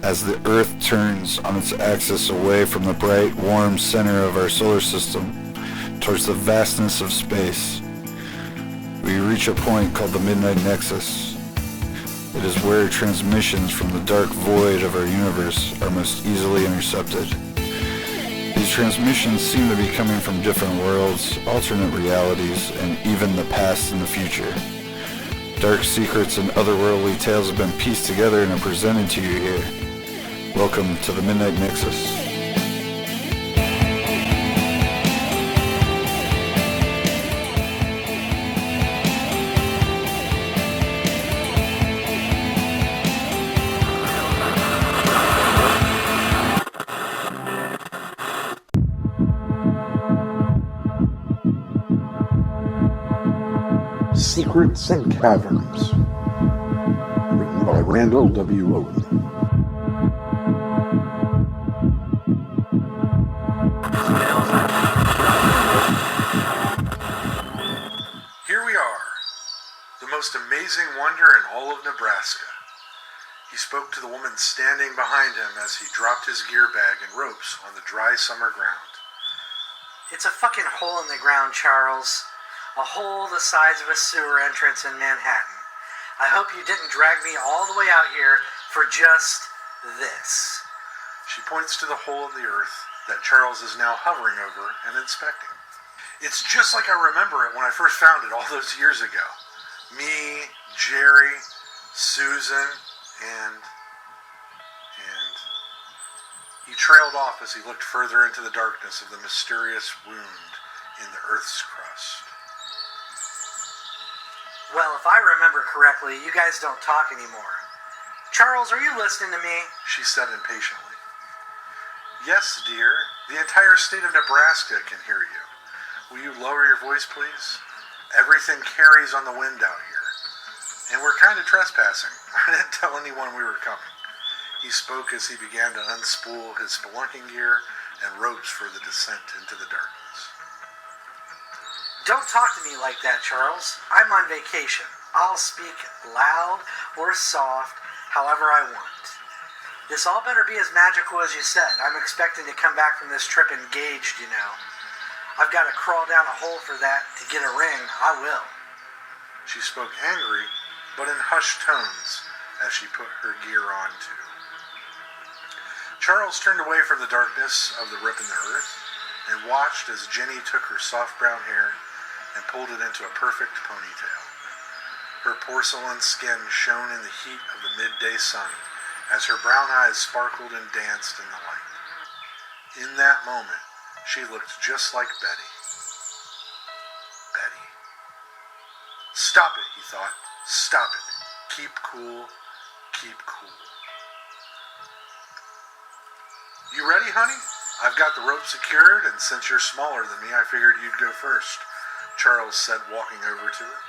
as the Earth turns on its axis away from the bright, warm center of our solar system towards the vastness of space. We reach a point called the Midnight Nexus. It is where transmissions from the dark void of our universe are most easily intercepted. These transmissions seem to be coming from different worlds, alternate realities, and even the past and the future. Dark secrets and otherworldly tales have been pieced together and are presented to you here. Welcome to the Midnight Nexus. Secrets and Caverns, written by Randal W. Woten. Here we are, the most amazing wonder in all of Nebraska. He spoke to the woman standing behind him as he dropped his gear bag and ropes on the dry summer ground. It's a fucking hole in the ground, Charles. A hole the size of a sewer entrance in Manhattan. I hope you didn't drag me all the way out here for just this. She points to the hole in the earth that Charles is now hovering over and inspecting. It's just like I remember it when I first found it all those years ago. Me, Jerry, Susan, and he trailed off as he looked further into the darkness of the mysterious wound in the earth's crust. Well, if I remember correctly, you guys don't talk anymore. Charles, are you listening to me? She said impatiently. Yes, dear. The entire state of Nebraska can hear you. Will you lower your voice, please? Everything carries on the wind out here. And we're kind of trespassing. I didn't tell anyone we were coming. He spoke as he began to unspool his spelunking gear and ropes for the descent into the darkness. Don't talk to me like that, Charles. I'm on vacation. I'll speak loud or soft, however I want. This all better be as magical as you said. I'm expecting to come back from this trip engaged, you know. I've got to crawl down a hole for that to get a ring. I will. She spoke angry, but in hushed tones as she put her gear on too. Charles turned away from the darkness of the rip in the earth and watched as Jenny took her soft brown hair and pulled it into a perfect ponytail. Her porcelain skin shone in the heat of the midday sun as her brown eyes sparkled and danced in the light. In that moment, she looked just like Betty. Betty. Stop it, he thought. Stop it. Keep cool. Keep cool. You ready, honey? I've got the rope secured, and since you're smaller than me, I figured you'd go first, Charles said, walking over to her.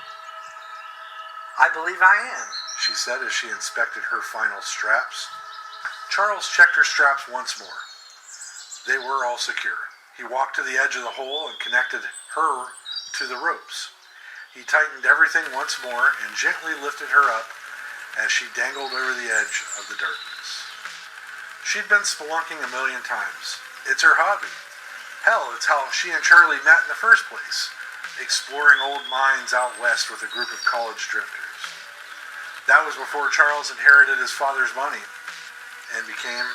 I believe I am, she said as she inspected her final straps. Charles checked her straps once more. They were all secure. He walked to the edge of the hole and connected her to the ropes. He tightened everything once more and gently lifted her up as she dangled over the edge of the darkness. She'd been spelunking a million times. It's her hobby. Hell, it's how she and Charlie met in the first place, exploring old mines out west with a group of college drifters. That was before Charles inherited his father's money and became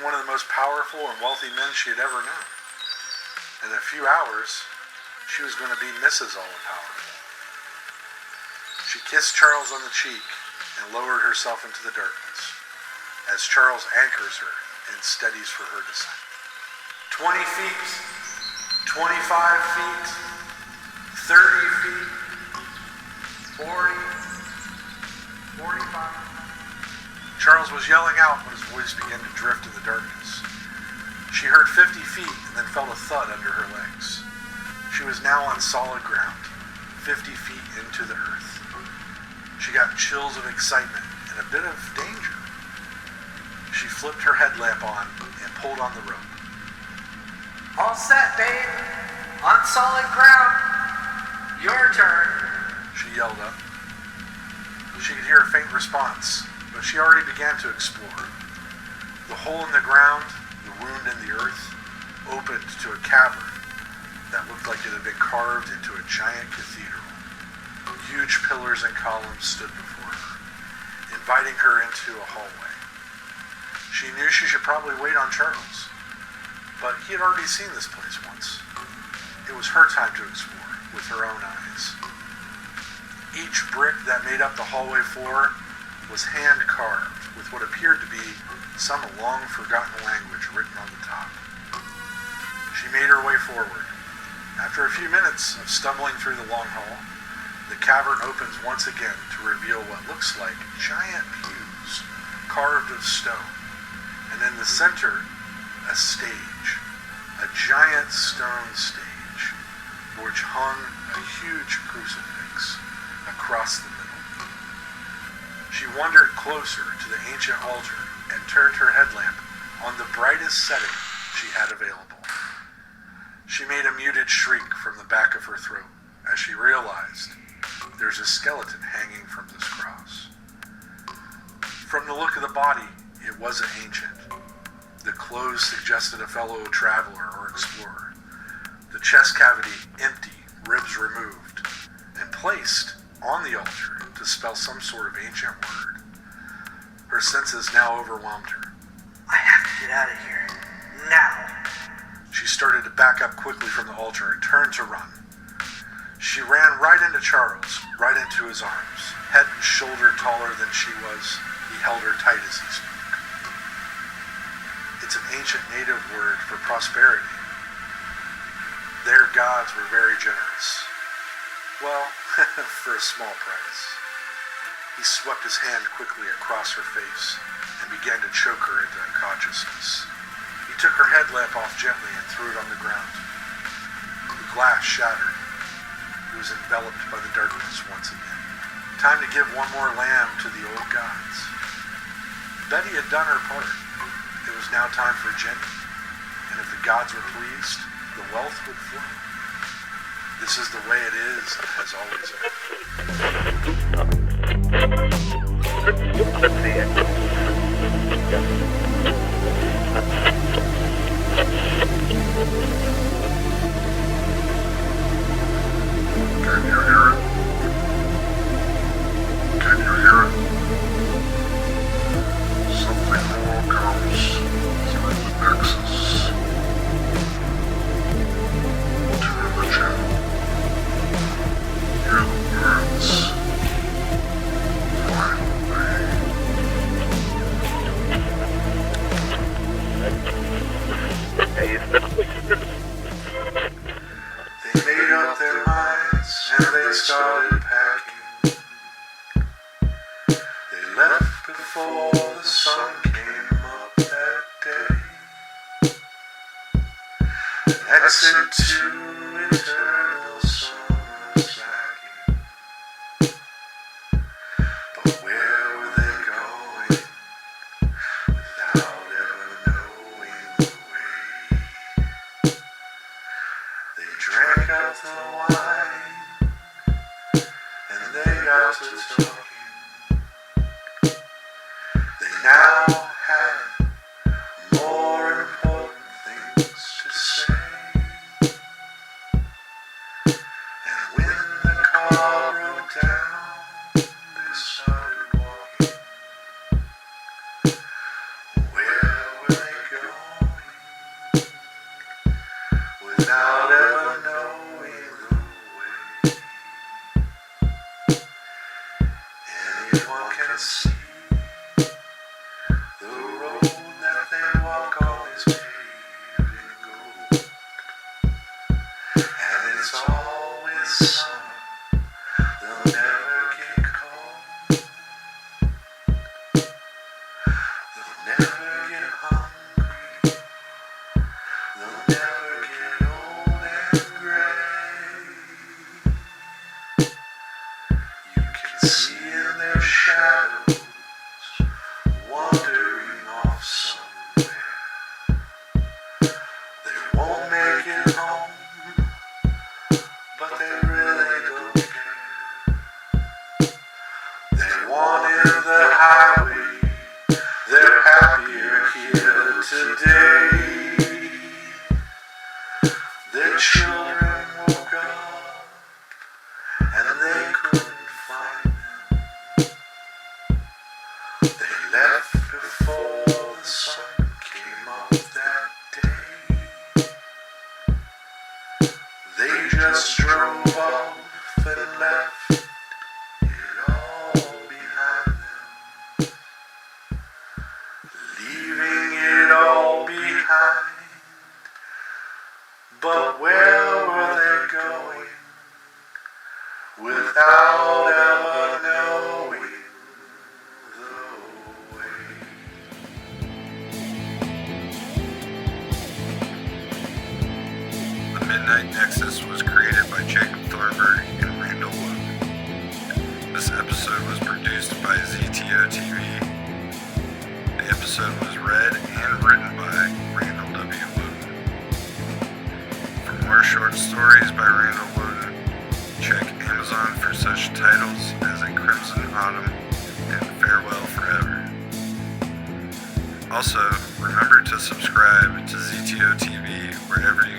one of the most powerful and wealthy men she had ever known. In a few hours, she was going to be Mrs. All-Powerful. She kissed Charles on the cheek and lowered herself into the darkness as Charles anchors her and steadies for her descent. 20 feet, 25 feet, 30 feet, 40, 45. Charles was yelling out when his voice began to drift in the darkness. She heard 50 feet and then felt a thud under her legs. She was now on solid ground, 50 feet into the earth. She got chills of excitement and a bit of danger. She flipped her headlamp on and pulled on the rope. All set, babe. On solid ground. Your turn. She yelled up. She could hear a faint response, but she already began to explore. The hole in the ground, the wound in the earth, opened to a cavern that looked like it had been carved into a giant cathedral. Huge pillars and columns stood before her, inviting her into a hallway. She knew she should probably wait on Charles, but he had already seen this place once. It was her time to explore with her own eyes. Each brick that made up the hallway floor was hand-carved with what appeared to be some long-forgotten language written on the top. She made her way forward. After a few minutes of stumbling through the long hall, the cavern opens once again to reveal what looks like giant pews carved of stone, and in the center, a stage, a giant stone stage, which hung a huge crucifix across the middle. She wandered closer to the ancient altar and turned her headlamp on the brightest setting she had available. She made a muted shriek from the back of her throat as she realized there's a skeleton hanging from this cross. From the look of the body, it wasn't ancient. The clothes suggested a fellow traveler or explorer. The chest cavity empty, ribs removed, and placed on the altar to spell some sort of ancient word. Her senses now overwhelmed her. I have to get out of here. Now. She started to back up quickly from the altar and turned to run. She ran right into Charles, right into his arms. Head and shoulder taller than she was, he held her tight as he spoke. It's an ancient native word for prosperity. Their gods were very generous. Well, for a small price. He swept his hand quickly across her face and began to choke her into unconsciousness. He took her headlamp off gently and threw it on the ground. The glass shattered. It was enveloped by the darkness once again. Time to give one more lamb to the old gods. Betty had done her part. It was now time for Jenny. And if the gods were pleased, the wealth would flow. This is the way it is, has always Can you hear it? Can you hear it? Something more comes through the Nexus. To the channel. Hear the birds flying away. They made up their minds and they started packing. They left before the sun came up that day. Exit to eternal summer's lacking. But where were they going without ever knowing the way? They drank up the wine and they got to talking. They now had more important things to say. And when the car broke down, they started walking. Where were they going without ever knowing the way? Anyone can see the road that they walk on is paved in gold. And it's always summer, they'll never get cold. They'll never get hungry, they'll never get old and gray. You can see in their shadows wandering off somewhere. They won't make it home, but they really don't care. They wanted the highway episode was produced by ZTO TV. The episode was read and written by Randal W. Woten. For more short stories by Randal Woten, check Amazon for such titles as A Crimson Autumn and Farewell Forever. Also, remember to subscribe to ZTO TV wherever you